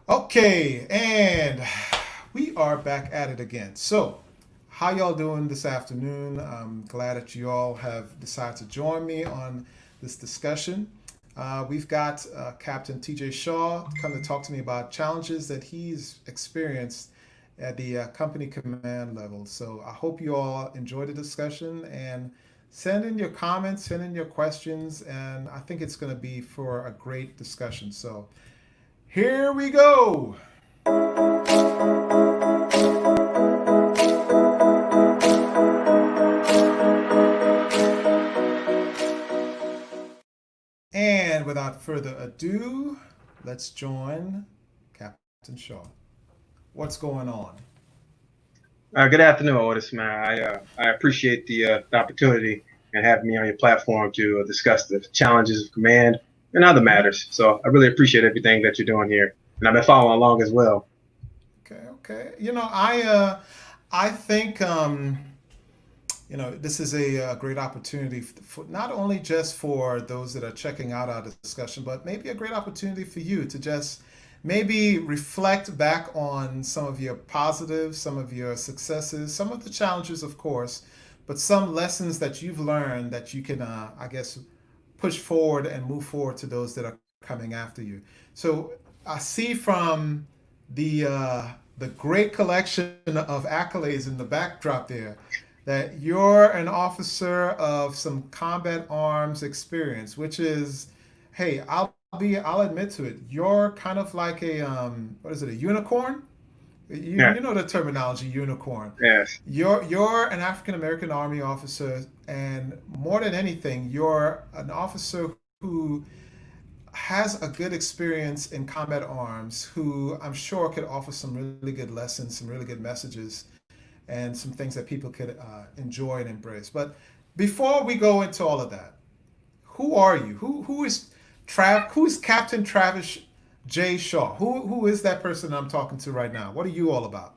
Okay, and we are back at it again. So, how y'all doing this afternoon? I'm glad that you all have decided to join me on this discussion. We've got Captain TJ Shaw come to talk to me about challenges that he's experienced at the company command level. So, I hope you all enjoy the discussion and send in your comments, send in your questions, and I think it's going to be for a great discussion. So, here we go. And without further ado, let's join Captain Shaw. What's going on? Good afternoon, Otis, man. I appreciate the opportunity and having me on your platform to discuss the challenges of command and other matters. So I really appreciate everything that you're doing here, and I've been following along as well. Okay, okay. I think this is a great opportunity for not only just for those that are checking out our discussion, but maybe a great opportunity for you to just maybe reflect back on some of your positives, some of your successes, some of the challenges, of course, but some lessons that you've learned that you can, I guess, push forward and move forward to those that are coming after you. So I see from the great collection of accolades in the backdrop there that you're an officer of some combat arms experience, which is, hey, I'll admit to it. You're kind of like a what is it, a unicorn? Yeah, You know the terminology unicorn. yes. You're an African American Army officer, and more than anything, you're an officer who has a good experience in combat arms, who I'm sure could offer some really good lessons, some really good messages, and some things that people could enjoy and embrace. But before we go into all of that, who are you? Who's Captain Travis J. Shaw? Who is that person I'm talking to right now? What are you all about?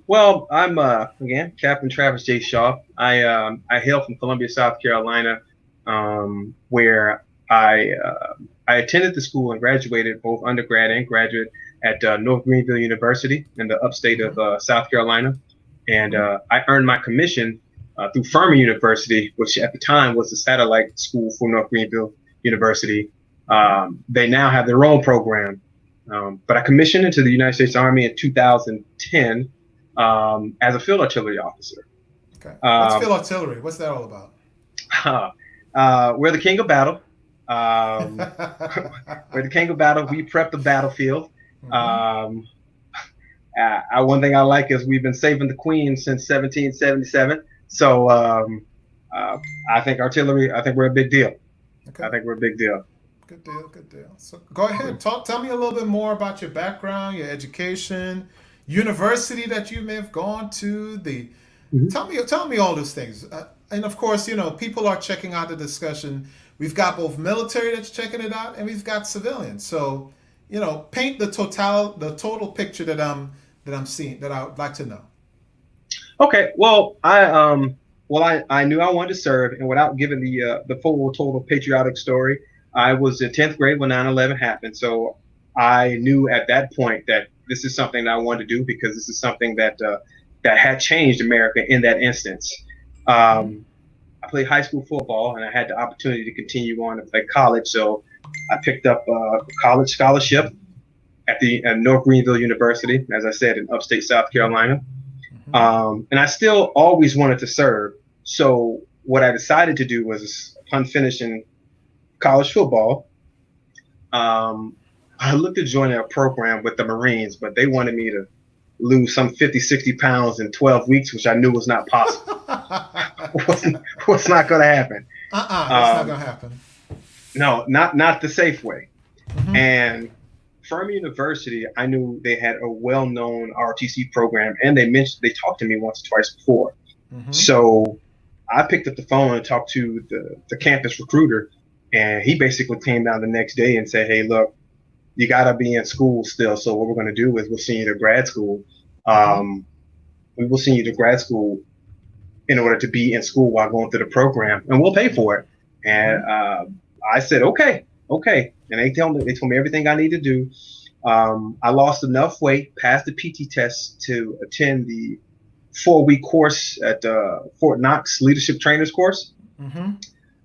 Well, I'm again Captain Travis J. Shaw. I hail from Columbia, South Carolina, where I attended the school and graduated both undergrad and graduate at North Greenville University in the upstate Mm-hmm. of South Carolina, and Mm-hmm. I earned my commission through Furman University, which at the time was the satellite school for North Greenville University. Mm-hmm. They now have their own program, but I commissioned into the United States Army in 2010 as a field artillery officer. Okay. What's Um, field artillery? What's that all about? we're the king of battle. Um, we're the king of battle. We prep the battlefield. Mm-hmm. Um, one thing I like is we've been saving the queen since 1777. So uh, I think artillery. I think we're a big deal. Okay. I think we're a big deal. Good deal. Good deal. So go ahead. Tell me a little bit more about your background, your education, university that you may have gone to. The Mhm. tell me all those things. And of course, people are checking out the discussion. We've got both military that's checking it out, and we've got civilians. So, paint the total picture that I'm seeing that I would like to know. Okay. I knew I wanted to serve, and without giving the full total patriotic story, I was in 10th grade when 9/11 happened. So I knew at that point that this is something that I wanted to do because this is something that had changed America in that instance. Mm-hmm. Um, I played high school football, and I had the opportunity to continue on and play college. So I picked up a college scholarship at the North Greenville University, as I said, in upstate South Carolina. Mm-hmm. And I still always wanted to serve. So what I decided to do was, upon finishing college football, um, I looked to join a program with the Marines, but they wanted me to lose some 50, 60 pounds in 12 weeks, which I knew was not possible. was, was not going to happen. That's not Um, gonna happen. no, not the safe way. Mm-hmm. And Furman University, I knew they had a well-known ROTC program, and they talked to me once or twice before. Mm-hmm. So I picked up the phone and talked to the campus recruiter, and he basically came down the next day and said, "Hey, look, you got to be in school still. So what we're going to do is we'll send you to grad school. Mm-hmm. Um, we will send you to grad school in order to be in school while going through the program, and we'll pay for it." And Mm-hmm. I said, "Okay, okay." and they told me everything I need to do. I lost enough weight, passed the PT test to attend the 4-week course at Fort Knox Leadership Trainers course. Mm-hmm.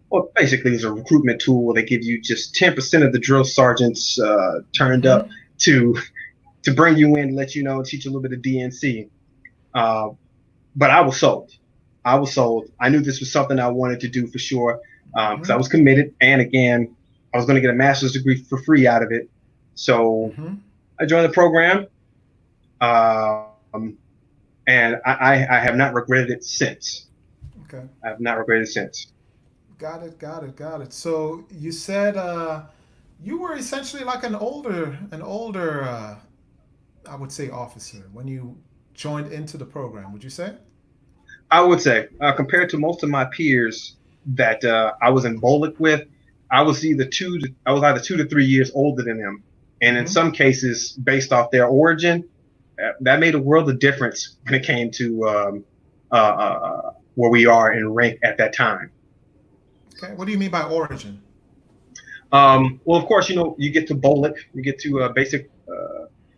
Well, basically, it's a recruitment tool where they give you just 10% of the drill sergeants turned Mm-hmm. up to bring you in, let you know, and teach you a little bit of DNC. But I was sold. I was sold. I knew this was something I wanted to do for sure because I was committed. And again, I was going to get a master's degree for free out of it. So I joined the program, and I have not regretted it since. Okay. I have not regretted it since. Got it. Got it. Got it. So you said you were essentially like an older, I would say, officer when you joined into the program. Would you say? I would say, compared to most of my peers that I was in Bolic with, I was either 2 to 3 years older than them, and in Mm-hmm. some cases, based off their origin, that made a world of difference when it came to where we are in rank at that time. Okay. What do you mean by origin? Well, of course, you get to Bolic, you get to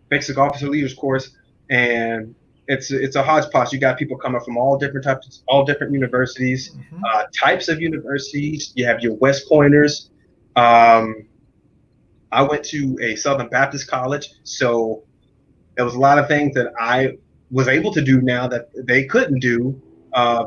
basic officer leaders course, and it's a hodgepodge. You got people coming from all different types, all different universities, Mm-hmm. types of universities. You have your West Pointers. I went to a Southern Baptist college, so there was a lot of things that I was able to do now that they couldn't do,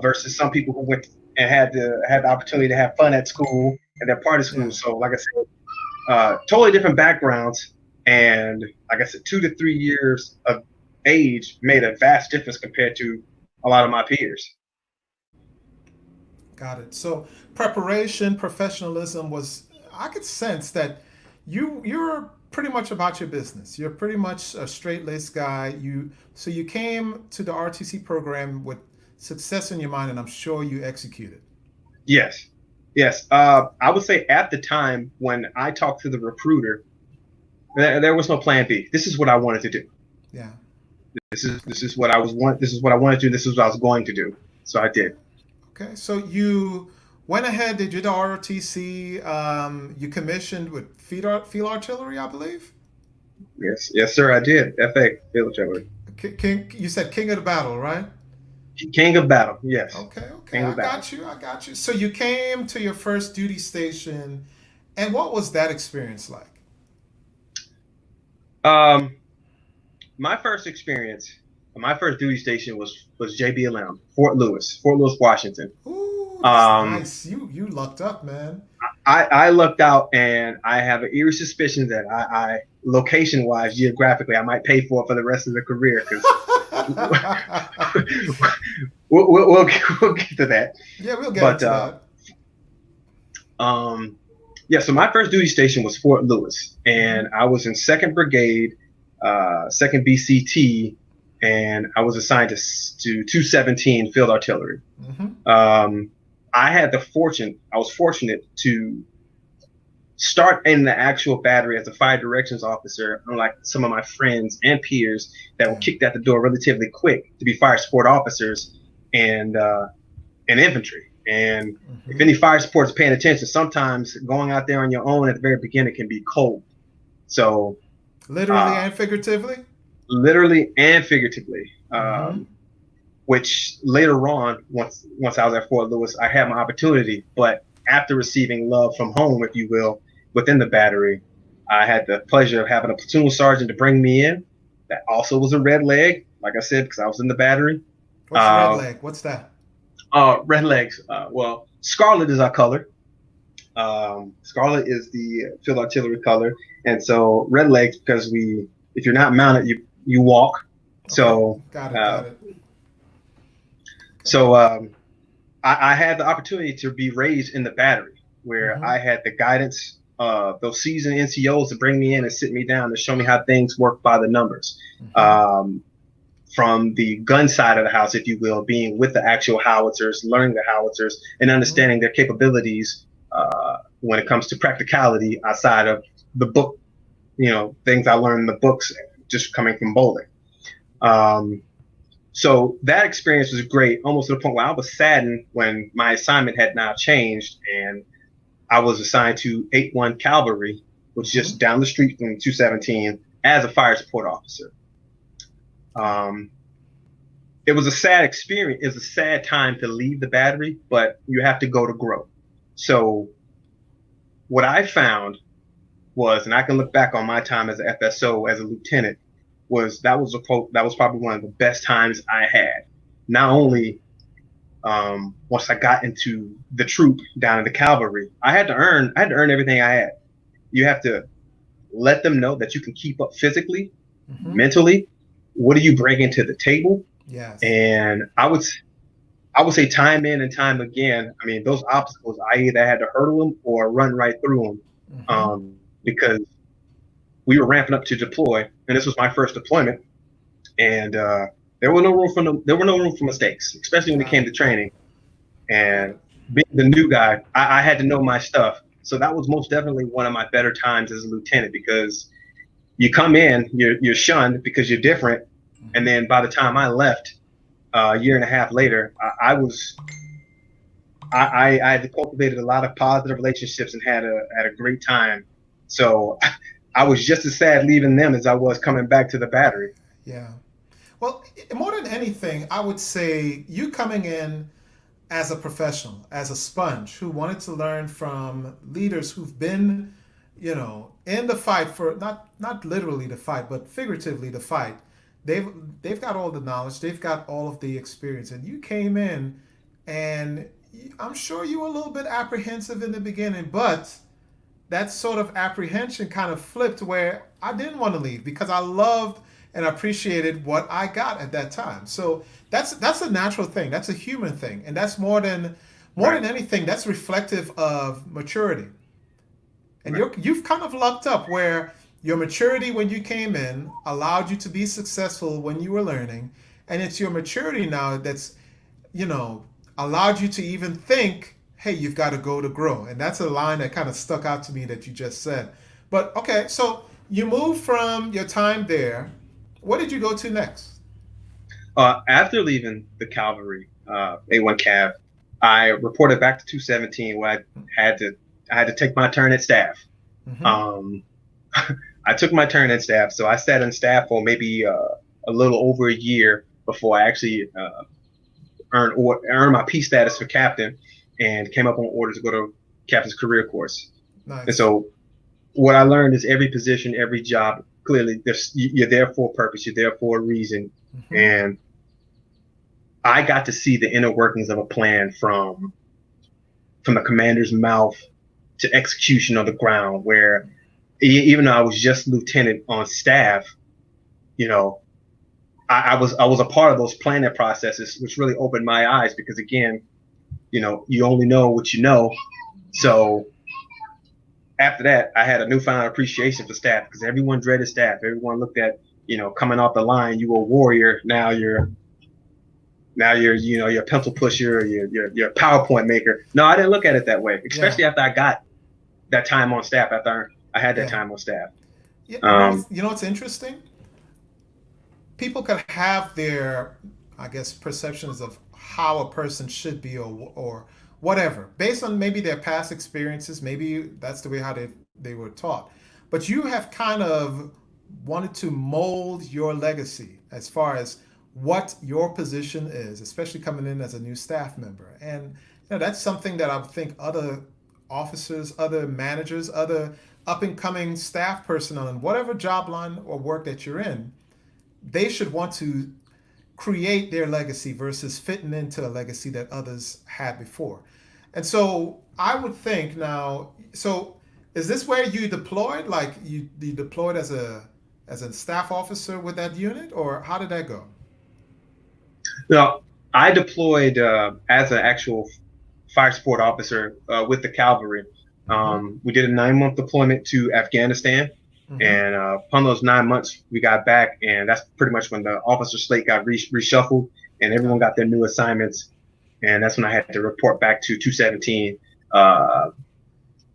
versus some people who went and had the opportunity to have fun at school and they're part of school. Yeah. So, like I said, totally different backgrounds, and like I said, 2 to 3 years of age made a vast difference compared to a lot of my peers. Got it. So preparation, professionalism was. I could sense that you're pretty much about your business. You're pretty much a straight laced guy. You came to the RTC program with success in your mind, and I'm sure you executed. Yes, yes. I would say at the time when I talked to the recruiter, there was no plan B. This is what I wanted to do. Yeah. This is what I was want. This is what I wanted to do. This is what I was going to do. So I did. Okay. So you went ahead, did your ROTC. You commissioned with field artillery, I believe. Yes, yes, sir. I did. FA field artillery. King, you said king of the battle, right? King of battle. Yes, Okay, okay, king I of battle. got you, I got you. So you came to your first duty station, and what was that experience like? Um, my first experience, my first duty station was JBLM, Fort Lewis, Washington. Ooh, that's Um, nice. You lucked up, man. I lucked out, and I have an eerie suspicion that I location wise, geographically, I might pay for it for the rest of the career because we'll get to that. Yeah, we'll get But into that. um, yeah, so my first duty station was Fort Lewis, Hmm. and I was in Second Brigade, Second BCT, and I was assigned to 217 Field Artillery. Hmm. Um, I was fortunate to start in the actual battery as a fire directions officer, unlike some of my friends and peers that were Yeah. kicked out the door relatively quick to be fire support officers and infantry. And if Hmm. any fire support is paying attention, sometimes going out there on your own at the very beginning can be cold. So, Literally uh, and figuratively. literally and figuratively. Hmm. Which later on, once I was at Fort Lewis, I had my opportunity. But after receiving love from home, if you will, within the battery, I had the pleasure of having a platoon sergeant to bring me in. That also was a red leg, like I said, because I was in the battery. What's red Uh, leg? What's that? Red legs. Well, scarlet is our color. Scarlet is the field artillery color, and so red legs because if you're not mounted, you walk. Okay, So got it, uh, got it. Okay. So I had the opportunity to be raised in the battery where Hmm. I had the guidance of those seasoned NCOs to bring me in and sit me down to show me how things work by the numbers. Hmm. Um, from the gun side of the house, if you will, being with the actual howitzers, learning the howitzers, and Hmm. understanding their capabilities when it comes to practicality outside of the book, things I learned in the books just coming from bowling. Um, So that experience was great, almost to the point where I was saddened when my assignment had now changed and I was assigned to 8-1 Cavalry, was just down the street from 217 as a fire support officer. It was a sad experience. It was a sad time to leave the battery, but you have to go to grow. So what I found was, and I can look back on my time as an FSO, as a lieutenant, that was probably one of the best times I had. Not only once I got into the troop down in the Cavalry, I had to earn everything I had. You have to let them know that you can keep up physically, mentally. What are you bringing to the table? Yes. And I would say time in and time again, I mean, those obstacles, I either had to hurdle them or run right through them, because we were ramping up to deploy, and this was my first deployment, and there were no room for mistakes, especially when it came to training. And being the new guy, I had to know my stuff. So that was most definitely one of my better times as a lieutenant, because you come in, you're shunned because you're different. And then by the time I left, a year and a half later, I had cultivated a lot of positive relationships and had a great time. So I was just as sad leaving them as I was coming back to the battery. Yeah. Well, more than anything, I would say you coming in as a professional, as a sponge who wanted to learn from leaders who've been, in the fight for not literally the fight, but figuratively the fight. They've got all the knowledge, they've got all of the experience, and you came in, and I'm sure you were a little bit apprehensive in the beginning, but that sort of apprehension kind of flipped where I didn't want to leave because I loved and appreciated what I got at that time. So that's a natural thing, that's a human thing, and that's more than anything, that's reflective of maturity. And you've kind of lucked up where your maturity when you came in allowed you to be successful when you were learning. And it's your maturity now that's, allowed you to even think, hey, you've got to go to grow. And that's a line that kind of stuck out to me that you just said. But okay, so you moved from your time there. What did you go to next? After leaving the Cavalry, A1 Cav, I reported back to 217 where I had to take my turn at staff. I took my turn at staff, so I sat in staff for maybe a little over a year before I actually earned my P status for captain and came up on orders to go to captain's career course. Nice. And so what I learned is every position, every job, clearly you're there for a purpose, you're there for a reason. And I got to see the inner workings of a plan from the commander's mouth to execution on the ground, where even though I was just lieutenant on staff, I was a part of those planning processes, which really opened my eyes because, again, you only know what you know. So after that, I had a newfound appreciation for staff because everyone dreaded staff. Everyone looked at, coming off the line, you were a warrior. Now you're a pencil pusher, you're a PowerPoint maker. No, I didn't look at it that way, especially after I got that time on staff, after I had that time on staff. Yeah, what's interesting? People could have their, I guess, perceptions of how a person should be or whatever, based on maybe their past experiences. Maybe that's the way how they were taught. But you have kind of wanted to mold your legacy as far as what your position is, especially coming in as a new staff member. And that's something that I think other officers, other managers, other up-and-coming staff personnel in whatever job line or work that you're in, they should want to create their legacy versus fitting into a legacy that others had before. And so I would think now, so is this where you deployed? Like you deployed as a staff officer with that unit, or how did that go? No, I deployed as an actual fire support officer with the Cavalry. We did a 9-month deployment to Afghanistan, and upon those 9 months, we got back, and that's pretty much when the officer slate got reshuffled, and everyone got their new assignments, and that's when I had to report back to 217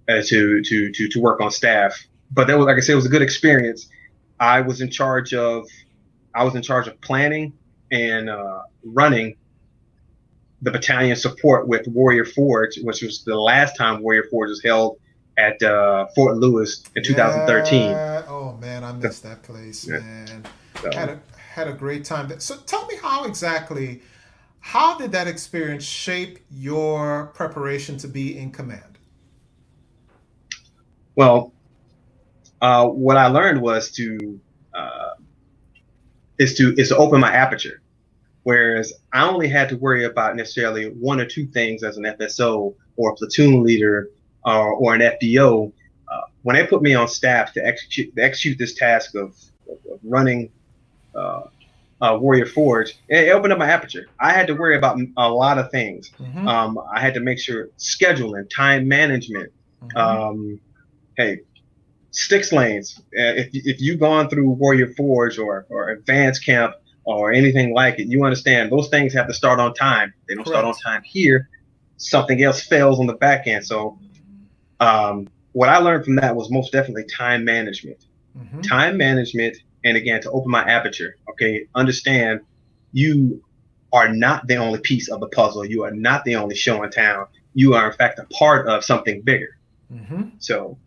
to work on staff. But that was, like I said, it was a good experience. I was in charge of planning and running the battalion support with Warrior Forge, which was the last time Warrior Forge was held at Fort Lewis in 2013. Yeah. Oh man, I So, missed that place, yeah, man. so, Had a great time there. So tell me how did that experience shape your preparation to be in command? well, what I learned was uh, to open my aperture. Whereas I only had to worry about necessarily one or two things as an FSO or a platoon leader or an FDO. When they put me on staff to execute this task of running uh, Warrior Forge, it opened up my aperture. I had to worry about a lot of things. Mm-hmm. I had to make sure scheduling, time management. Mm-hmm. Um, hey, six lanes. If you've gone through Warrior Forge or Advanced Camp or anything like it, you understand those things have to start on time. They don't start on Correct. time here. Something else fails on the back end. So what I learned from that was most definitely time management. Mm-hmm. Time management, and again to open my aperture. Okay, understand you are not the only piece of the puzzle. You are not the only show in town. You are in fact a part of something bigger. Mm-hmm. So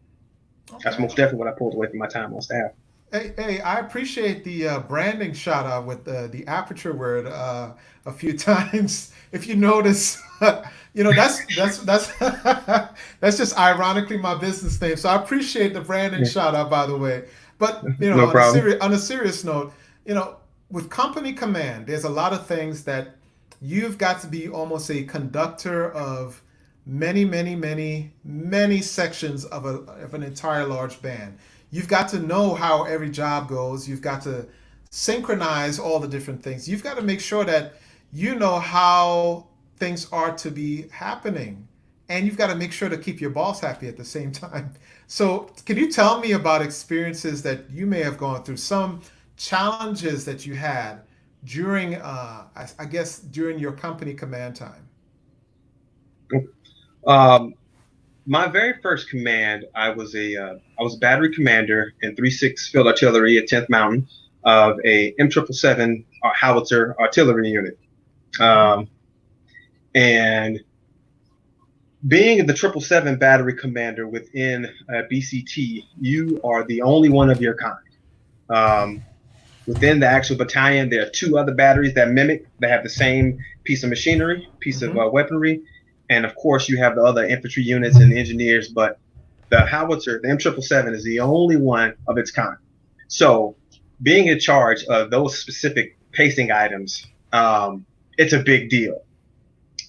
that's Okay. most definitely what I pulled away from my time on staff. Hey, I appreciate the branding shout out with the aperture word a few times. If you notice, that's that's just ironically my business name. So I appreciate the branding shout out, by the way. But No problem. on a serious note, you know, with company command, there's a lot of things that you've got to be almost a conductor of many sections of an entire large band. You've got to know how every job goes. You've got to synchronize all the different things. You've got to make sure that you know how things are to be happening. And you've got to make sure to keep your boss happy at the same time. So, can you tell me about experiences that you may have gone through, some challenges that you had during, I guess, during your company command time? Um, my very first command, I was a battery commander in 3-6 Field Artillery at 10th Mountain of a M777 howitzer artillery unit. Mm-hmm. Um, and being the 777 battery commander within BCT, you are the only one of your kind. Um, Within the actual battalion, there are two other batteries that have the same piece of machinery, piece of Mm-hmm. weaponry, and of course you have the other infantry units and engineers. But the howitzer, the M777, is the only one of its kind. So, being in charge of those specific pacing items, it's a big deal.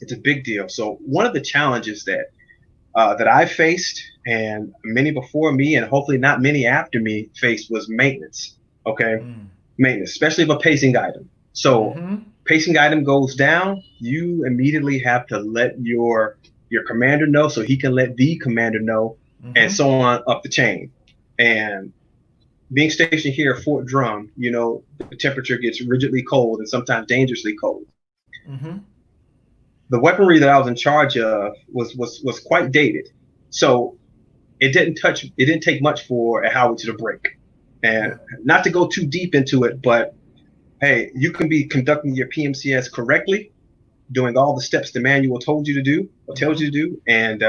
It's a big deal. So, one of the challenges that I faced, and many before me, and hopefully not many after me, faced was maintenance. Okay, Mm. maintenance, especially of a pacing item. So Mm-hmm. pacing item goes down, you immediately have to let your commander know so he can let the commander know, and Mm-hmm. so on up the chain. And being stationed here at Fort Drum, the temperature gets rigidly cold and sometimes dangerously cold. Mm-hmm. The weaponry that I was in charge of was quite dated. So it didn't take much for a howitzer to break. And Yeah. not to go too deep into it, but hey, you can be conducting your PMCS correctly, doing all the steps the manual told you to do or tells Mm-hmm. you to do, and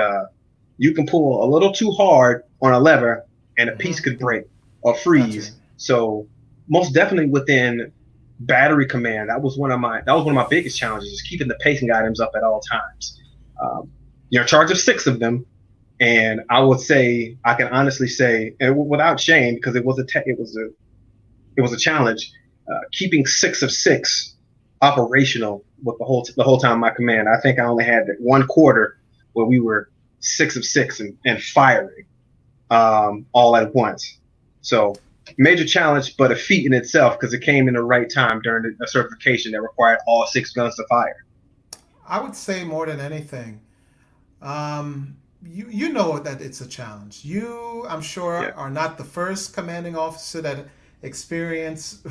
you can pull a little too hard on a lever, and a piece Mm-hmm. could break or Gotcha. freeze. So most definitely within battery command, that was one of my biggest challenges, is keeping the pacing items up at all times. Um, you're in charge of six of them, and I can honestly say, and without shame, because it was a challenge, keeping 6 of 6 operational with the whole time of my command. I think I only had one quarter where we were 6 of 6 and firing all at once. So major challenge, but a feat in itself because it came in the right time during a certification that required all 6 guns to fire. I would say more than anything, you know that it's a challenge. You, I'm sure, Yeah. are not the first commanding officer that experience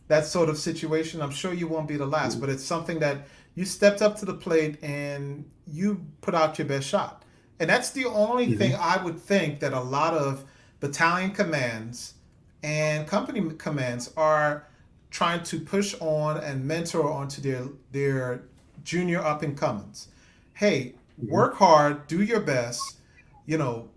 that sort of situation. I'm sure you won't be the last, but it's something that you stepped up to the plate and you put out your best shot. And that's the only thing Mm-hmm. I would think that a lot of battalion commands and company commands are trying to push on and mentor onto their junior up and comings. Hey, Mm-hmm. work hard, do your best, you know,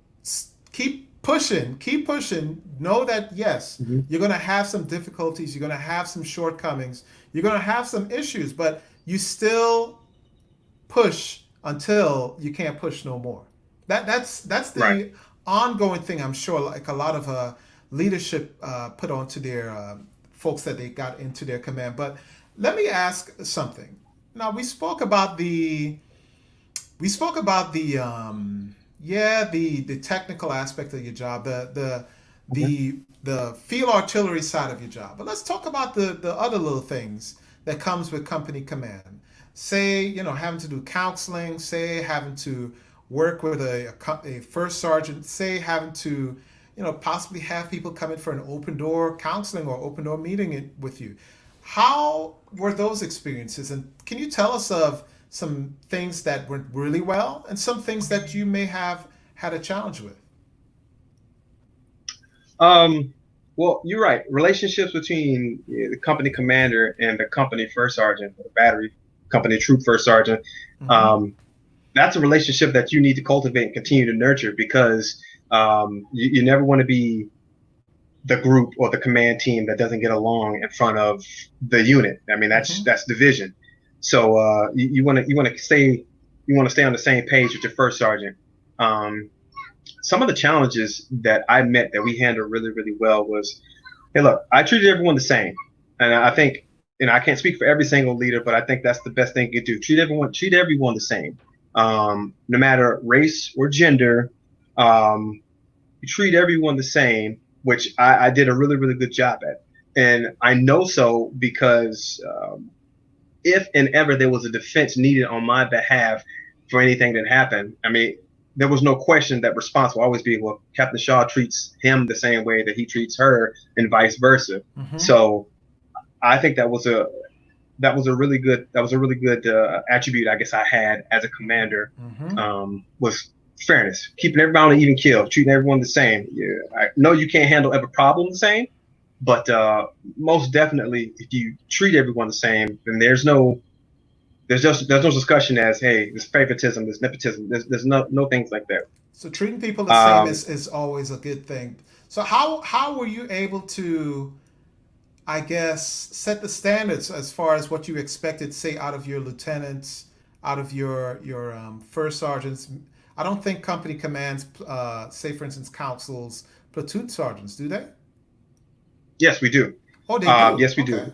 keep pushing, keep pushing. Know that yes, Hmm. you're going to have some difficulties, you're going to have some shortcomings, you're going to have some issues, but you still push until you can't push no more. That's Right. the ongoing thing. I'm sure, like a lot of leadership put onto their folks that they got into their command. But let me ask something. Now we spoke about the technical aspect of your job, Hmm. the field artillery side of your job. But let's talk about the other little things that comes with company command. Say, having to do counseling, say having to work with a first sergeant, say having to, possibly have people come in for an open door counseling or open door meeting with you. How were those experiences? And can you tell us of some things that went really well and some things that you may have had a challenge with? Um, well, you're right. Relationships between the company commander and the company first sergeant, or the battery company troop first sergeant, Mm-hmm. um, that's a relationship that you need to cultivate and continue to nurture because you never want to be the group or the command team that doesn't get along in front of the unit. I mean, Mm-hmm. that's division. So you want to stay on the same page with your first sergeant. Um, some of the challenges that I met that we handled really, really well was, hey, look, I treated everyone the same, and I think, I can't speak for every single leader, but I think that's the best thing you can do. Treat everyone the same, no matter race or gender. You treat everyone the same, which I did a really, really good job at, and I know so because if and ever there was a defense needed on my behalf for anything that happened, I mean, there was no question that response will always be, well, Captain Shaw treats him the same way that he treats her, and vice versa. Mm-hmm. So I think that was a really good attribute I guess I had as a commander, Mm-hmm. was fairness, keeping everybody on an even keel, treating everyone the same. Yeah, I know you can't handle every problem the same, but most definitely, if you treat everyone the same, then there's no discussion as, hey, there's favoritism, there's nepotism, there's no things like that. So treating people the same Um, is always a good thing. So how were you able to, I guess, set the standards as far as what you expected, say, out of your lieutenants, out of your first sergeants? I don't think company commands, say, for instance, councils, platoon sergeants, do they? yes, we do. Oh, they do. Yes, we Okay. do.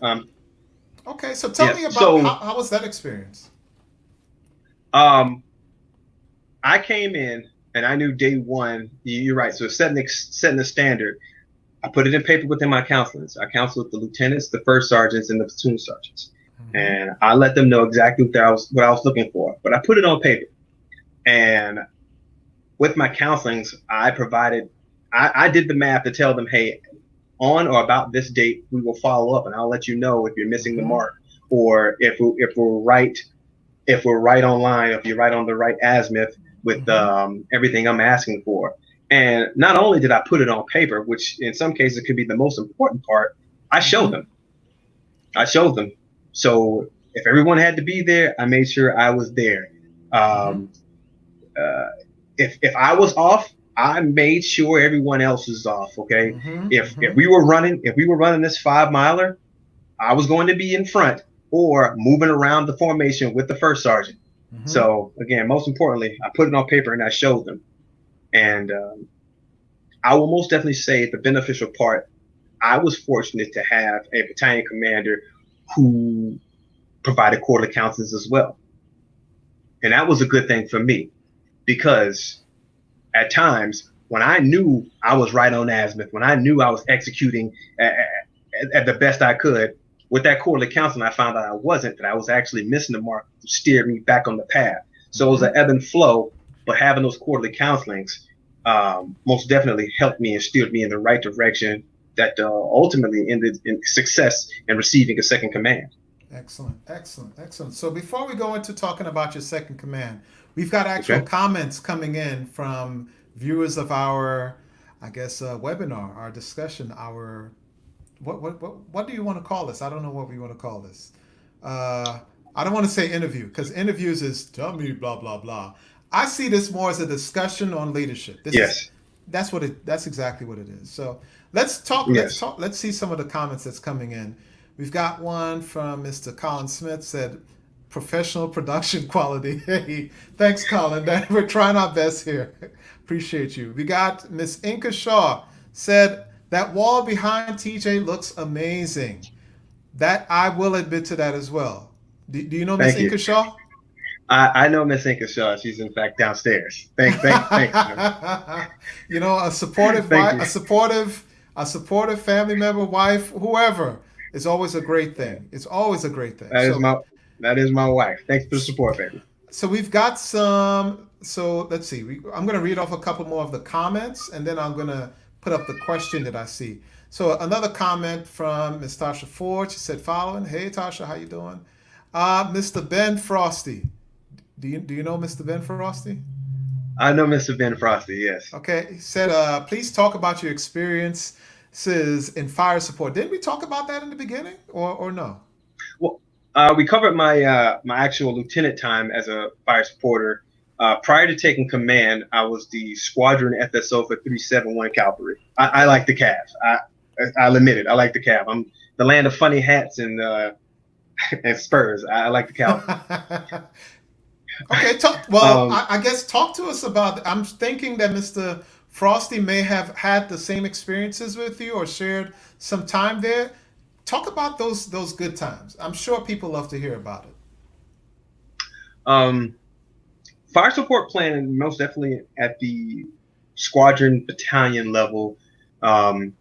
Okay. So tell me Yes. about how, So how was that experience? um, I came in and I knew day one. You're right. So setting the standard. I put it in paper within my counselors. I counseled the lieutenants, the first sergeants, and the platoon sergeants, Mm-hmm. and I let them know exactly what I was looking for. But I put it on paper, and with my counselings, I did the math to tell them, hey, on or about this date, we will follow up, and I'll let you know if you're missing the Mm-hmm. mark, or if we're right on line, if you're right on the right azimuth with Mm-hmm. everything I'm asking for. And not only did I put it on paper, which in some cases could be the most important part, I showed Mm-hmm. them. I showed them. So if everyone had to be there, I made sure I was there. Mm-hmm. Um, uh, if I was off, I made sure everyone else was off. Okay. Mm-hmm. If Mm-hmm. we were running this 5 miler, I was going to be in front or moving around the formation with the first sergeant. Mm-hmm. So again, most importantly, I put it on paper and I showed them. And I will most definitely say the beneficial part. I was fortunate to have a battalion commander who provided quarterly counselings as well, and that was a good thing for me because at times when I knew I was right on azimuth, when I knew I was executing at the best I could, with that quarterly counseling, I found out I wasn't, that I was actually missing the mark, steered me back on the path. So it was Mm-hmm. an ebb and flow, but having those quarterly counselings most definitely helped me and steered me in the right direction that ultimately ended in success and receiving a second command. Excellent, excellent, excellent. So before we go into talking about your second command, we've got actual Okay. comments coming in from viewers of our, I guess, webinar, our discussion, our what do you want to call this? I don't know what we want to call this. Uh, I don't want to say interview because interviews is tell me blah blah blah. I see this more as a discussion on leadership. This is Yes. That's exactly what it is. So let's talk. Let's Yes. talk. Let's see some of the comments that's coming in. We've got one from Mr. Colin Smith said, "Professional production quality." Hey, thanks, Colin. We're trying our best here. Appreciate you. We got Miss Inka Shaw said that wall behind TJ looks amazing. That I will admit to that as well. Do you know Miss Thank you. Inka Shaw? I know Miss Inka Shaw. She's in fact downstairs. Thank you. You know, a supportive Thank wife, you. a supportive family member, wife, whoever, is always a great thing. It's always a great thing. That is my that is my wife. Thanks for the support, baby. So we've got some. So let's see. I'm going to read off a couple more of the comments, and then I'm going to put up the question that I see. So another comment from Miss Tasha Ford. She said, "Following. Hey Tasha, how you doing? Mr. Ben Frosty. Do you know Mr. Ben Frosty? I know Mr. Ben Frosty. Yes. Okay. He said, please talk about your experiences in fire support. Didn't we talk about that in the beginning, or no? Well, we covered my actual lieutenant time as a fire supporter. Prior to taking command, I was the squadron FSO for 371 Cavalry. I like the Cav. I'll admit it. I like the Cav. I'm the land of funny hats and and spurs. I like the Cavalry. Okay, well, Um, I guess talk to us about. I'm thinking that Mr. Frosty may have had the same experiences with you or shared some time there. Talk about those good times. I'm sure people love to hear about it. um, Fire support planning, most definitely at the squadron battalion level, um,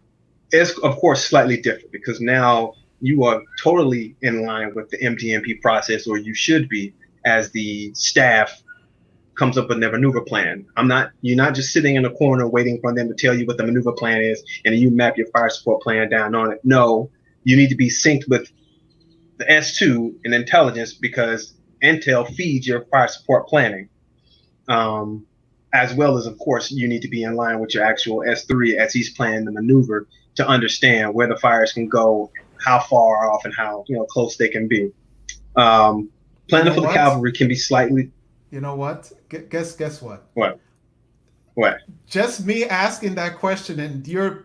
is of course slightly different because now you are totally in line with the MDMP process, or you should be, as the staff comes up with their maneuver plan. You're not just sitting in a corner waiting for them to tell you what the maneuver plan is and you map your fire support plan down on it. No, you need to be synced with the S2 in intelligence because intel feeds your fire support planning. As well as, of course, you need to be in line with your actual S3 as he's planning the maneuver to understand where the fires can go, how far off, and how close they can be. You Planning know for the what? cavalry can be slightly You know what? Guess what? what what Just me asking that question and you're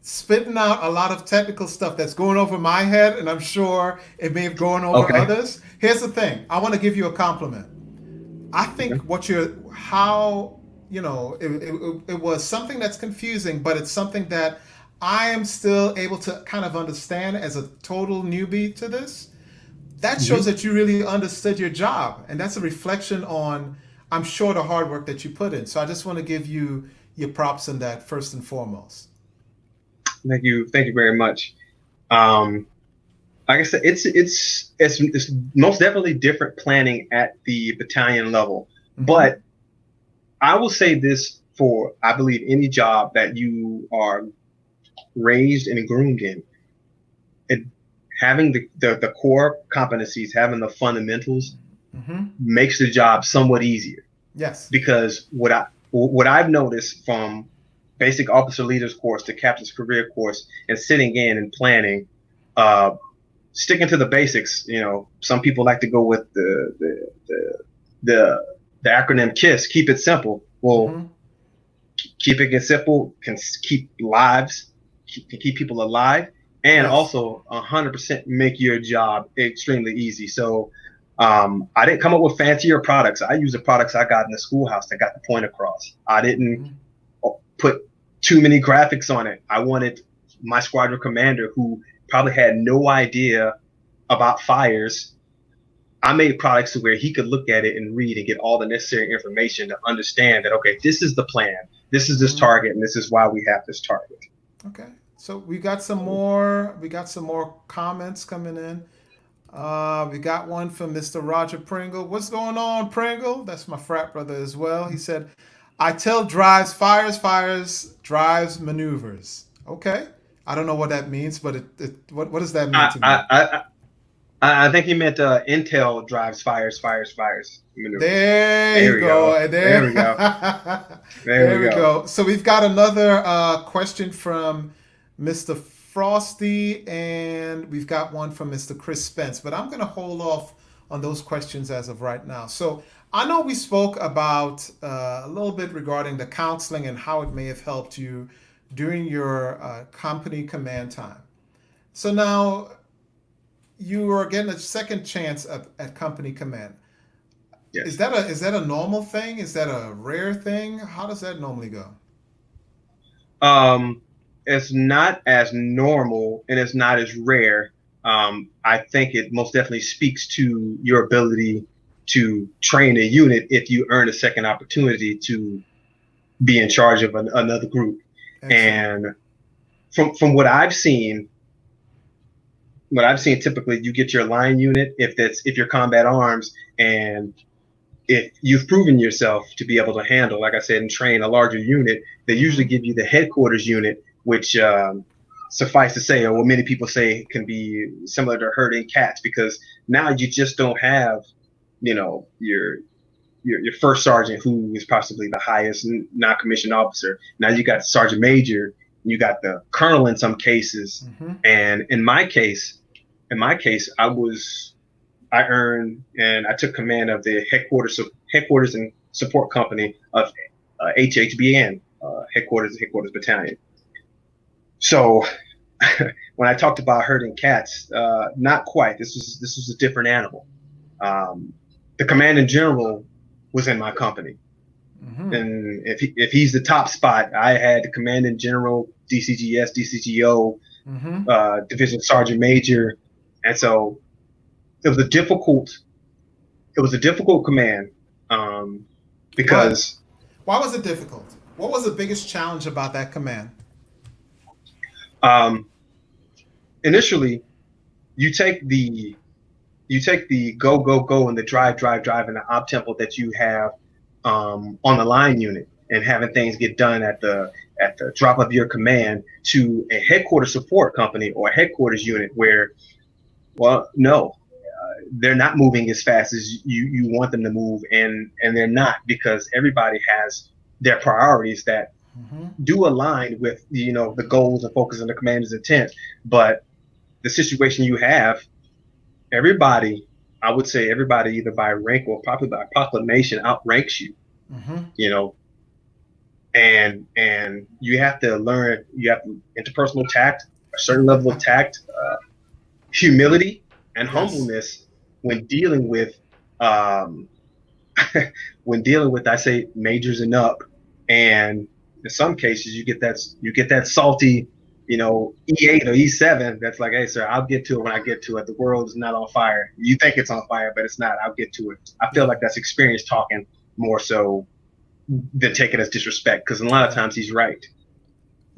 spitting out a lot of technical stuff that's going over my head, and I'm sure it may have gone over okay. others. Here's the thing. I want to give you a compliment. I think Okay. how, it was something that's confusing, but it's something that I am still able to kind of understand as a total newbie to this. That shows Hmm. that you really understood your job. And that's a reflection on, I'm sure, the hard work that you put in. So I just want to give you your props in that first and foremost. Thank you very much. Um, like I said, it's most definitely different planning at the battalion level, Mm-hmm. but I will say this for I believe any job that you are raised and groomed in, it, having the core competencies, having the fundamentals Mm-hmm. makes the job somewhat easier. Yes. Because what I've noticed from basic officer leaders course to captain's career course and sitting in and planning, uh, sticking to the basics. Some people like to go with the acronym KISS, keep it simple. Well, Mm-hmm. keeping it simple can keep lives, can keep people alive, and Yes. also 100% make your job extremely easy. So I didn't come up with fancier products. I use the products I got in the schoolhouse that got the point across. I didn't Mm-hmm. put too many graphics on it. I wanted my squadron commander, who probably had no idea about fires. I made products to where he could look at it and read and get all the necessary information to understand that, okay, this is the plan, this is this Mm-hmm. target, and this is why we have this target. Okay. So we got some more. We got some more comments coming in. We got one from Mr. Roger Pringle. What's going on, Pringle? That's my frat brother as well. He said, I tell drives, fires, drives, maneuvers. Okay. I don't know what that means, but what does that mean I to me? I I, I think he meant Intel drives fires maneuvers. There There you we go. go. And There there, we go. There there we we go. go. So we've got another question from Mr. Frosty, and we've got one from Mr. Chris Spence. But I'm going to hold off on those questions as of right now. So I know we spoke about a little bit regarding the counseling and how it may have helped you during your company command time. So now you are getting a second chance at company command. Yes. Is that a normal thing? Is that a rare thing? How does that normally go? Um, it's not as normal and it's not as rare. I think it most definitely speaks to your ability to train a unit if you earn a second opportunity to be in charge of another group. Excellent. And from what I've seen typically, you get your line unit if you're combat arms, and if you've proven yourself to be able to handle, like I said, and train a larger unit, they usually Hmm. give you the headquarters unit, which suffice to say, or what many people say can be similar to herding cats, because now you just don't have, your first sergeant, who is possibly the highest non-commissioned officer. Now you got sergeant major, you got the colonel in some cases, Hmm. and in my case, I earned and I took command of the headquarters and support company of HHBN, headquarters battalion. So when I talked about herding cats, not quite. This was a different animal. Um, the commanding general was in my company, Hmm. and if he's the top spot, I had the commanding general, DCGS, DCGO, Hmm. division sergeant major, and so it was a difficult it was a difficult command, um, Why? because Why was it difficult? What was the biggest challenge about that command? um, initially you take the you take the go go go and the drive and the op tempo that you have on the line unit, and having things get done at the drop of your command, to a headquarters support company or a headquarters unit where, well, no, they're not moving as fast as you want them to move, and they're not, because everybody has their priorities that Hmm. do align with the goals and focus and the commander's intent. But the situation you have, everybody, I would say everybody, either by rank or probably by proclamation, outranks you. Hmm. You know, and you have to learn. You have interpersonal tact, a certain level of tact, humility, and Yes. humbleness when dealing with um, I say, majors and up, and in some cases you get that salty, E8 or E7 that's like, hey sir, I'll get to it when I get to it. The world is not on fire. You think it's on fire, but it's not. I'll get to it. I feel Yeah. like that's experience talking more so than taking as disrespect, because a lot of Yeah. times he's right.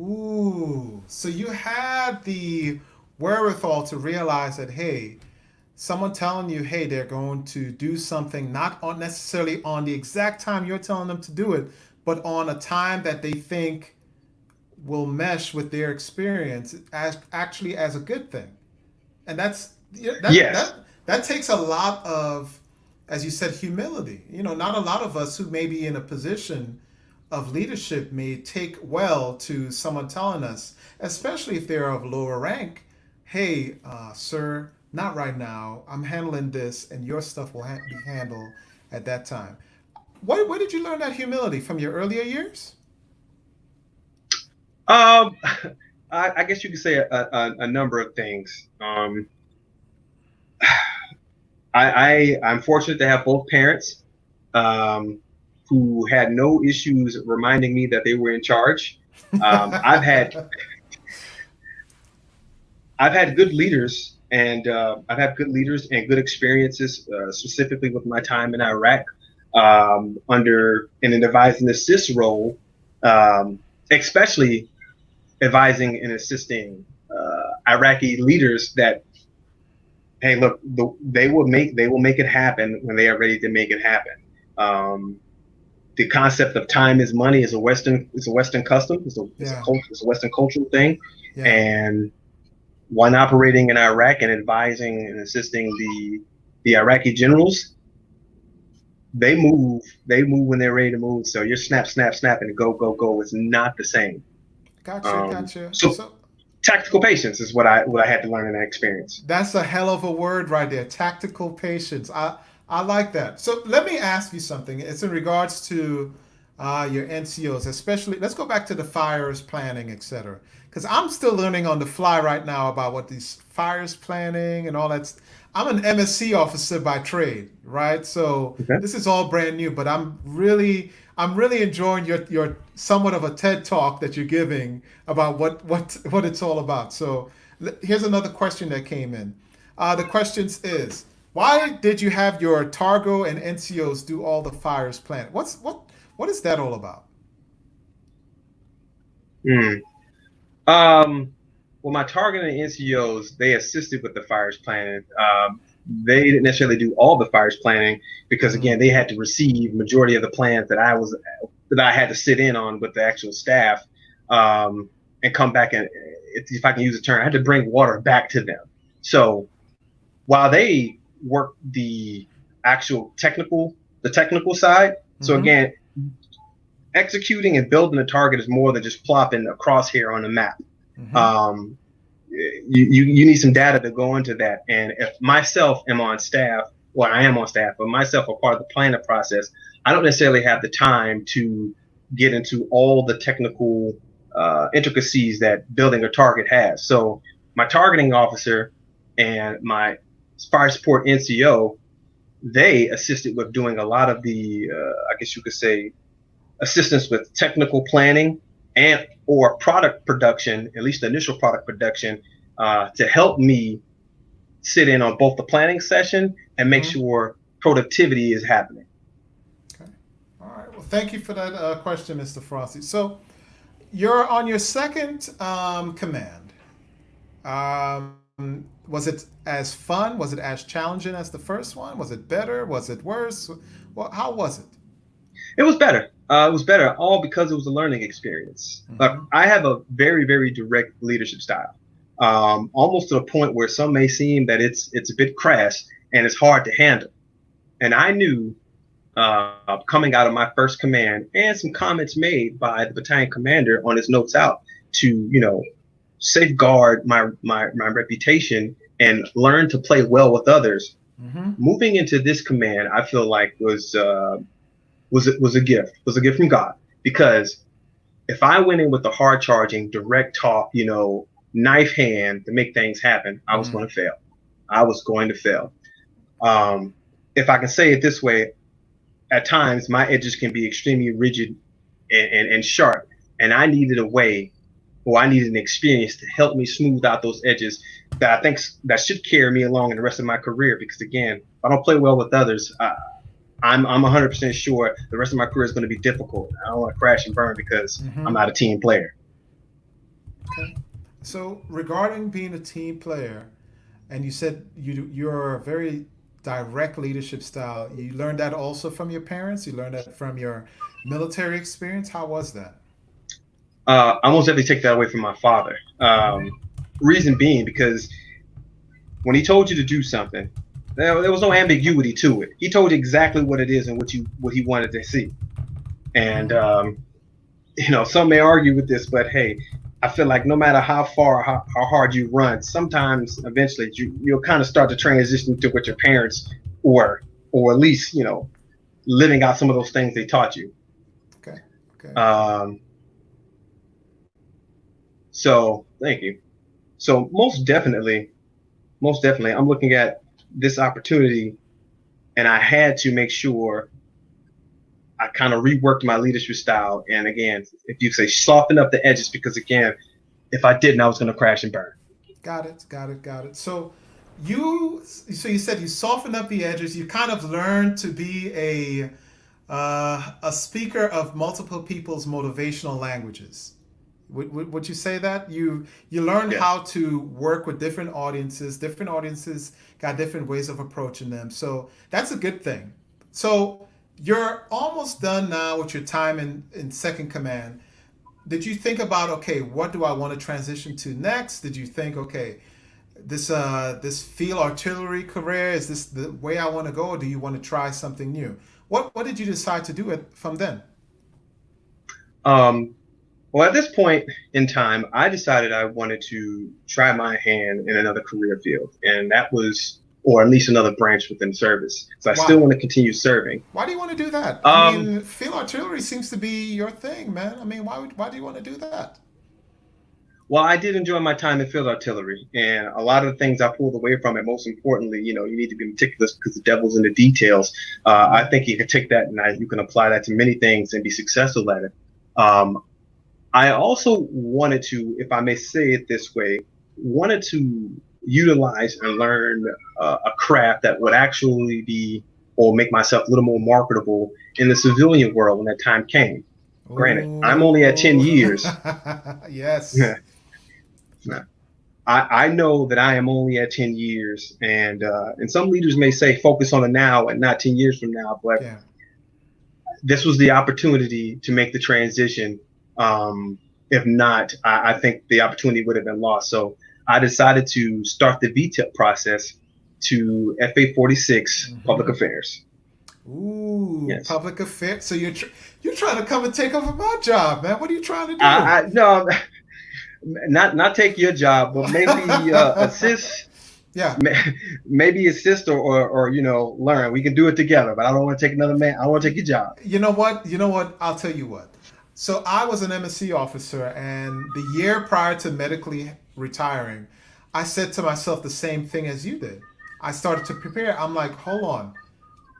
Ooh. So you had the wherewithal to realize that, hey, someone telling you, hey, they're going to do something not on necessarily on the exact time you're telling them to do it, but on a time that they think will mesh with their experience as actually as a good thing. And that's yeah, Yes. that takes a lot of, as you said, humility. Not a lot of us who may be in a position of leadership may take well to someone telling us, especially if they're of lower rank, hey, sir, not right now. I'm handling this, and your stuff will be handled at that time. Where did you learn that humility from your earlier years? Um, I guess you could say a number of things. I'm fortunate to have both parents, um, who had no issues reminding me that they were in charge. Um, I've had I've had good leaders, and I've had good leaders and good experiences, specifically with my time in Iraq, under in an advise and assist role, um, especially advising and assisting Iraqi leaders that, hey, look, they will make it happen when they are ready to make it happen. Um, the concept of time is money is a Western custom. Yeah, It's a Western cultural thing, yeah. and when operating in Iraq and advising and assisting the Iraqi generals, they move when they're ready to move. So your snap, snap, snap, and go, go, go is not the same. Gotcha, gotcha. So So tactical patience is what I had to learn in that experience. that's a hell of a word right there. Tactical patience. I like that. So let me ask you something. It's in regards to your NCOs, especially. Let's go back to the fires planning, etc. Because I'm still learning on the fly right now about what these fires planning and all that. I'm an MSc officer by trade, right? So Okay. this is all brand new, but I'm really enjoying your somewhat of a TED talk that you're giving about what it's all about. So here's another question that came in. The questions is, why did you have your Targo and NCOs do all the fires planned? What is that all about? Hmm. Um, well, my target and NCOs, they assisted with the fires planning. They didn't necessarily do all the fires planning because, Mm-hmm. again, they had to receive majority of the plans that I had to sit in on with the actual staff, and come back and, if I can use the term, I had to bring water back to them. So while they worked the actual the technical side, so Mm-hmm. again, executing and building a target is more than just plopping a crosshair on the map. Mm-hmm. Um, you need some data to go into that. And if myself am on staff, well, I am on staff, but myself are part of the planning process, I don't necessarily have the time to get into all the technical intricacies that building a target has. So my targeting officer and my fire support NCO, they assisted with doing a lot of the, I guess you could say, assistance with technical planning and or product production, at least the initial product production, to help me sit in on both the planning session and make Mm-hmm. sure productivity is happening. Okay. All right. Well, thank you for that question, Mr. Frosty. So you're on your second command. Was it as fun? Was it as challenging as the first one? Was it better? Was it worse? Well, how was it? It was better. It was better, all because it was a learning experience. Look, Mm-hmm. I have a very, very direct leadership style, almost to the point where some may seem that it's a bit crass and it's hard to handle. And I knew coming out of my first command and some comments made by the battalion commander on his notes out to, safeguard my reputation and learn to play well with others. Mm-hmm. Moving into this command, I feel like was a gift, from God, because if I went in with the hard charging, direct talk, knife hand to make things happen, I was Mm-hmm. going to fail. I was going to fail. Um, if I can say it this way, at times my edges can be extremely rigid and sharp, and I needed a way, or I needed an experience to help me smooth out those edges that I think that should carry me along in the rest of my career. Because again, if I don't play well with others, I'm 100% sure the rest of my career is going to be difficult. I don't want to crash and burn because I'm Mm-hmm. not a team player. Okay. So regarding being a team player, and you said you're a very direct leadership style. You learned that also from your parents. You learned that from your military experience. How was that? I almost have to take that away from my father. Mm-hmm. Reason being because when he told you to do something, there was no ambiguity to it. He told you exactly what it is and what he wanted to see. And Mm-hmm. some may argue with this, but hey, I feel like no matter how far, how hard you run, sometimes eventually you'll kind of start to transition to what your parents were, or at least living out some of those things they taught you. Okay. Okay. Okay. Um, so thank you. So most definitely, I'm looking at this opportunity, and I had to make sure I kind of reworked my leadership style. And again, if you say soften up the edges, because again, if I didn't, I was going to crash and burn. Got it. Got it. Got it. So you said you softened up the edges. You kind of learned to be a speaker of multiple people's motivational languages. Would you say that you learn Yes. how to work with different audiences? Different audiences got different ways of approaching them. So that's a good thing. So you're almost done now with your time in second command. Did you think about, okay, what do I want to transition to next? Did you think, okay, this field artillery career, is this the way I want to go, or do you want to try something new? What did you decide to do it from then? Um, well, at this point in time, I decided I wanted to try my hand in another career field, and that was or at least another branch within service. So I still Why? want to continue serving. Why do you want to do that? I Um, mean, field artillery seems to be your thing, man. I mean, why do you want to do that? well, I did enjoy my time in field artillery, and a lot of the things I pulled away from it. Most importantly, you need to be meticulous because the devil's in the details. I Hmm. think you can take that and you can apply that to many things and be successful at it. Um, I also wanted to, if I may say it this way, wanted to utilize and learn a craft that would actually be or make myself a little more marketable in the civilian world when that time came. Granted, I'm only at 10 Ooh. years. Yes. I know that I am only at 10 years, and some leaders may say focus on the now and not 10 years from now, but Yeah. this was the opportunity to make the transition. If not, I think the opportunity would have been lost. So I decided to start the VTIP process to FA 46 Public Hmm. Affairs. Ooh, Yes. public affairs. So you're trying to come and take over my job, man. What are you trying to do? I no, not take your job, but maybe assist, Yeah. maybe assist or learn. We can do it together. But I don't want to take another man. I don't want to take your job. You know what? You know what? I'll tell you what. So I was an MSc officer, and the year prior to medically retiring, I said to myself the same thing as you did. I started to prepare. I'm like, hold on.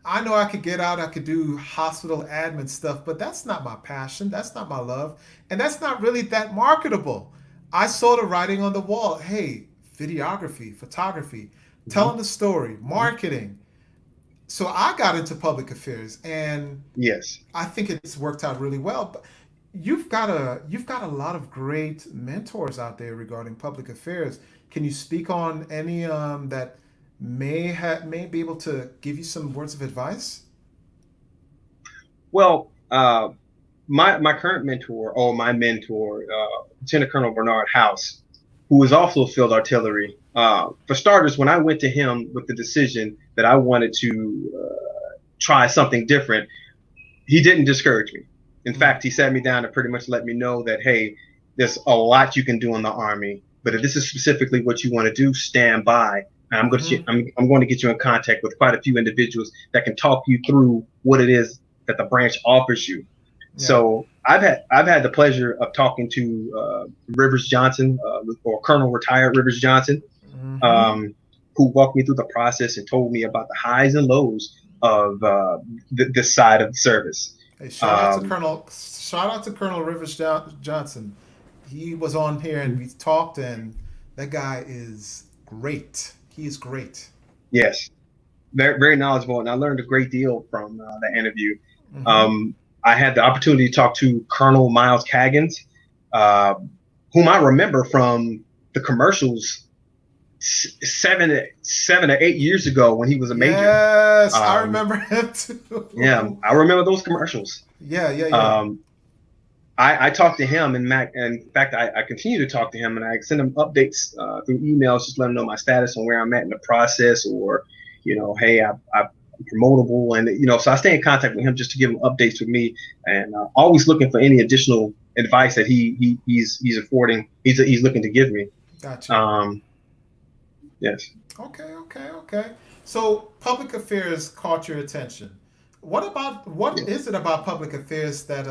I know I could get out, I could do hospital admin stuff, but that's not my passion. That's not my love. And that's not really that marketable. I saw the writing on the wall. Hey, videography, photography, Mhm, telling the story, mhm. marketing. So I got into public affairs, and Yes. I think it's worked out really well. But you've got a lot of great mentors out there regarding public affairs. Can you speak on any that may be able to give you some words of advice? Well, my current mentor, or my mentor, Lieutenant Colonel Bernard House, who is also field artillery. For starters, when I went to him with the decision that I wanted to try something different, he didn't discourage me. In Mm. fact, he sat me down and pretty much let me know that, hey, there's a lot you can do in the Army, but if this is specifically what you want to do, stand by. And Mm-hmm. I'm going to get you in contact with quite a few individuals that can talk you through what it is that the branch offers you. Yeah. So I've had the pleasure of talking to Rivers Johnson, or Colonel retired Rivers Johnson, Mm-hmm. um, who walked me through the process and told me about the highs and lows of this side of the service. Hey, shout out to Um, Colonel. Shout out to Colonel Rivers Johnson. He was on here and we talked, and that guy is great. He is great. yes, very very knowledgeable, and I learned a great deal from that interview. Mm-hmm. Um, I had the opportunity to talk to Colonel Miles Caggins, uh, whom I remember from the commercials 7 or 8 years ago when he was a major. Yes, I Um, remember him yeah, too. I remember those commercials. Yeah, yeah, yeah. Um, I talked to him, and in fact, I continue to talk to him, and I send him updates through emails, just let him know my status on where I'm at in the process, or hey, I'm promotable, and so I stay in contact with him just to give him updates with me, and always looking for any additional advice that he's affording, he's looking to give me. Gotcha. Um, yes. Okay, okay, okay. So public affairs caught your attention. What Yes. is it about public affairs that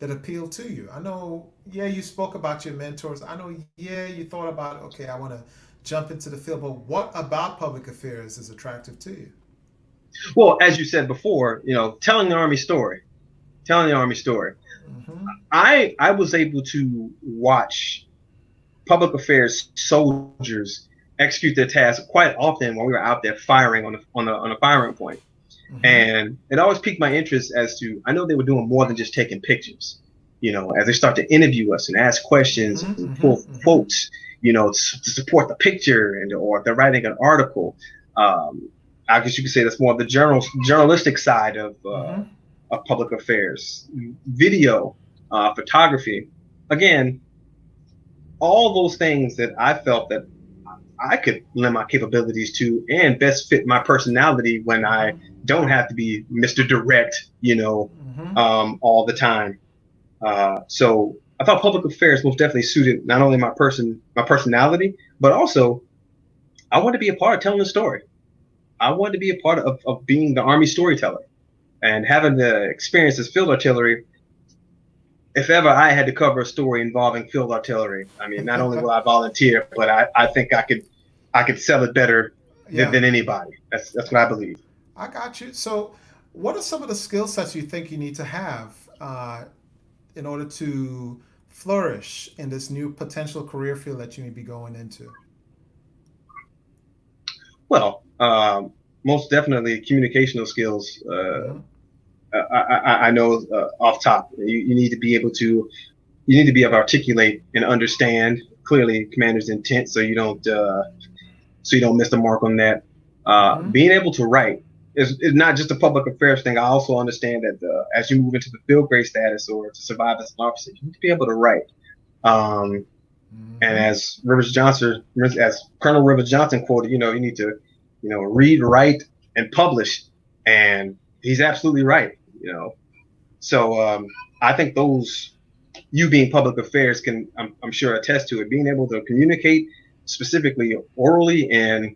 appealed to you? I know, yeah, you spoke about your mentors. I know, yeah, you thought about, okay, I want to jump into the field, but what about public affairs is attractive to you? Well, as you said before, telling the Army story, telling the Army story. Mm-hmm. I was able to watch public affairs soldiers execute their tasks quite often when we were out there firing on a firing point. Mm-hmm. And it always piqued my interest as to I know they were doing more than just taking pictures. As they start to interview us and ask questions Mm-hmm. and Mm-hmm. pull Mm-hmm. quotes, to support the picture, or if they're writing an article. Um, I guess you could say that's more of the journalistic side Mm-hmm. of public affairs, video, photography. Again, all those things that I felt that I could lend my capabilities to and best fit my personality when I Mm-hmm. don't have to be Mr. Direct, Mm-hmm. all the time. So I thought public affairs most definitely suited not only my personality, but also I want to be a part of telling the story. I wanted to be a part of being the Army storyteller and having the experience as field artillery. If ever I had to cover a story involving field artillery, I mean, not only will I volunteer, but I think I could sell it better than, Yeah, than anybody. That's what I believe. I got you. So, what are some of the skill sets you think you need to have in order to flourish in this new potential career field that you may be going into? Well, most definitely communicational skills. Hmm. I know off top, you need to be able to you need to be able to articulate and understand clearly commander's intent, so you don't miss the mark on that. Hmm. Being able to write is not just a public affairs thing. I also understand that as you move into the field grade status or to survive as an officer, you need to be able to write. Um, and Hmm. as Colonel Rivers Johnson quoted, you need to, read, write, and publish. And he's absolutely right. So I think those you being public affairs can, I'm sure, attest to it. Being able to communicate specifically orally and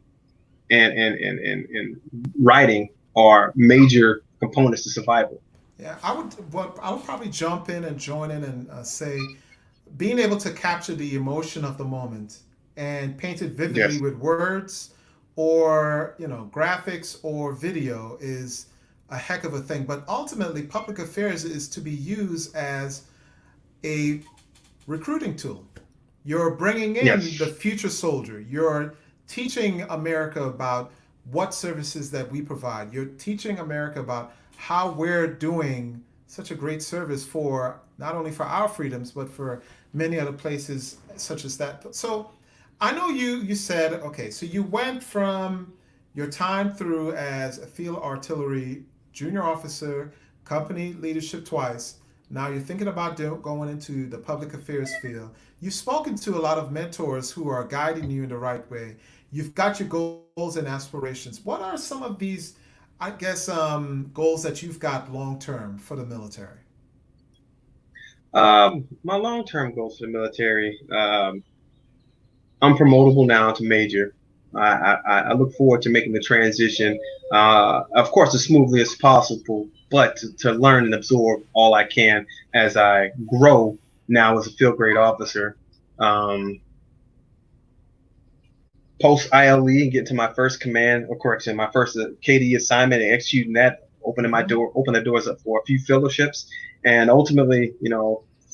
writing are major components to survival. Yeah, I would probably jump in and join in and say being able to capture the emotion of the moment and paint it vividly Yes. with words or graphics or video is a heck of a thing. But ultimately, public affairs is to be used as a recruiting tool. You're bringing in the Yes. future soldier. You're teaching America about what services that we provide. You're teaching America about how we're doing such a great service for not only for our freedoms but for many other places such as that. So I know you said okay, so you went from your time through as a field artillery junior officer, company leadership twice. Now you're thinking about going into the public affairs field. You've spoken to a lot of mentors who are guiding you in the right way. You've got your goals and aspirations. What are some of these, I guess, goals that you've got long term for the military? My long-term goals for the military. I'm promotable now to major. I look forward to making the transition, of course, as smoothly as possible, but to learn and absorb all I can as I grow now as a field grade officer. Um, Post ILE and get to my first command or correction, my first KD assignment and executing that, Mm-hmm. open the doors up for a few fellowships, and ultimately,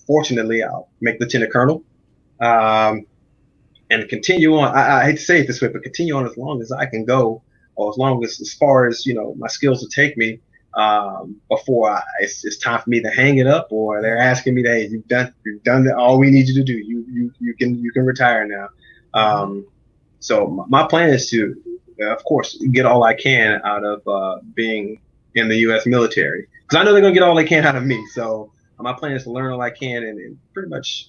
fortunately, I'll make lieutenant colonel. Um, and continue on. I hate to say it this way, but continue on as long as I can go, or as far as my skills will take me. Before it's time for me to hang it up, or they're Yeah. asking me that hey, you've done all we need you to do. You can retire now. Mm-hmm. So my plan is to, of course, get all I can out of being in the U.S. military because I know they're gonna get all they can out of me. So my plan is to learn all I can and pretty much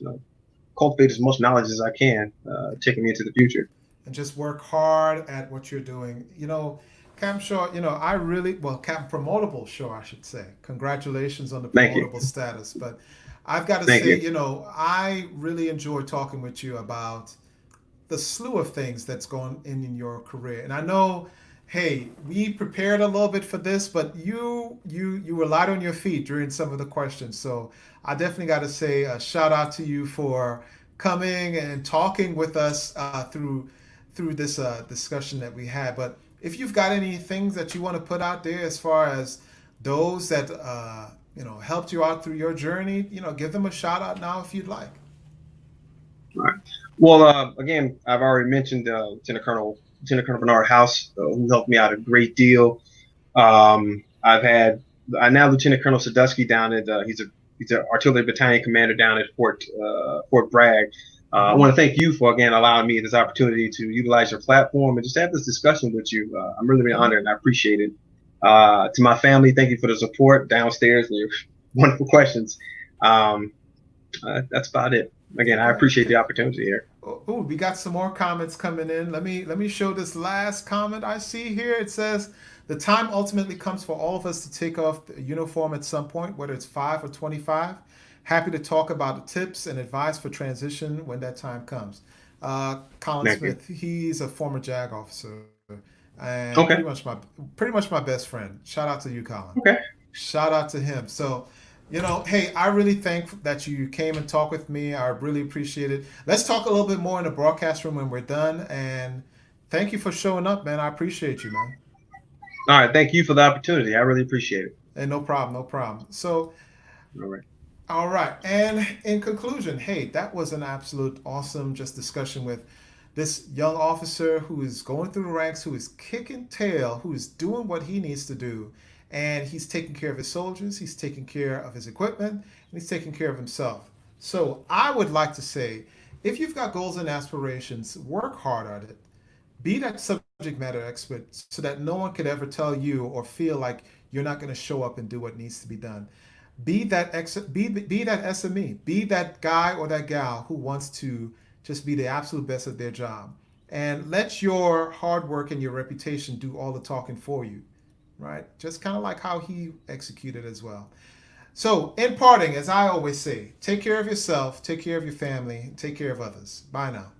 cultivate as much knowledge as I can, taking me into the future. And just work hard at what you're doing. Captain Shaw, I really, well, Captain Promotable Shaw, I should say. Congratulations on the Thank you. promotable status. But I've got to Thank say, you. I really enjoy talking with you about the slew of things that's going in your career. And I know, hey, we prepared a little bit for this, but you were light on your feet during some of the questions. So I definitely got to say a shout out to you for coming and talking with us through this discussion that we had. But if you've got any things that you want to put out there as far as those that helped you out through your journey, give them a shout out now if you'd like. All right. Well, again, I've already mentioned Lieutenant Colonel Bernard House, who helped me out a great deal. I've had I now Lieutenant Colonel Sadusky down at he's an artillery battalion commander down at Fort Bragg. I Mm-hmm. want to thank you for again allowing me this opportunity to utilize your platform and just have this discussion with you. I'm really, really Mm-hmm. honored and I appreciate it. To my family, thank you for the support downstairs and your wonderful questions. Um, that's about it. Again, I Okay. appreciate Okay. the opportunity here. Oh, we got some more comments coming in. Let me show this last comment I see here. It says the time ultimately comes for all of us to take off the uniform at some point, whether it's 5 or 25. Happy to talk about the tips and advice for transition when that time comes. Colin Thank you. Smith, he's a former JAG officer and Okay. pretty much my best friend. Shout out to you, Colin. Okay. Shout out to him. So, hey, I really think that you came and talked with me. I really appreciate it. Let's talk a little bit more in the broadcast room when we're done. And thank you for showing up, man. I appreciate you, man. All right. Thank you for the opportunity. I really appreciate it. And no problem, no problem. So, All right. all right. And in conclusion, hey, that was an absolute awesome just discussion with this young officer who is going through the ranks, who is kicking tail, who is doing what he needs to do. And he's taking care of his soldiers, he's taking care of his equipment, and he's taking care of himself. So I would like to say, if you've got goals and aspirations, work hard at it. Be that subject matter expert so that no one could ever tell you or feel like you're not going to show up and do what needs to be done. Be that SME. Be that guy or that gal who wants to just be the absolute best at their job. And let your hard work and your reputation do all the talking for you, right? Just kind of like how he executed as well. So, in parting, as I always say, take care of yourself, take care of your family, and take care of others. Bye now.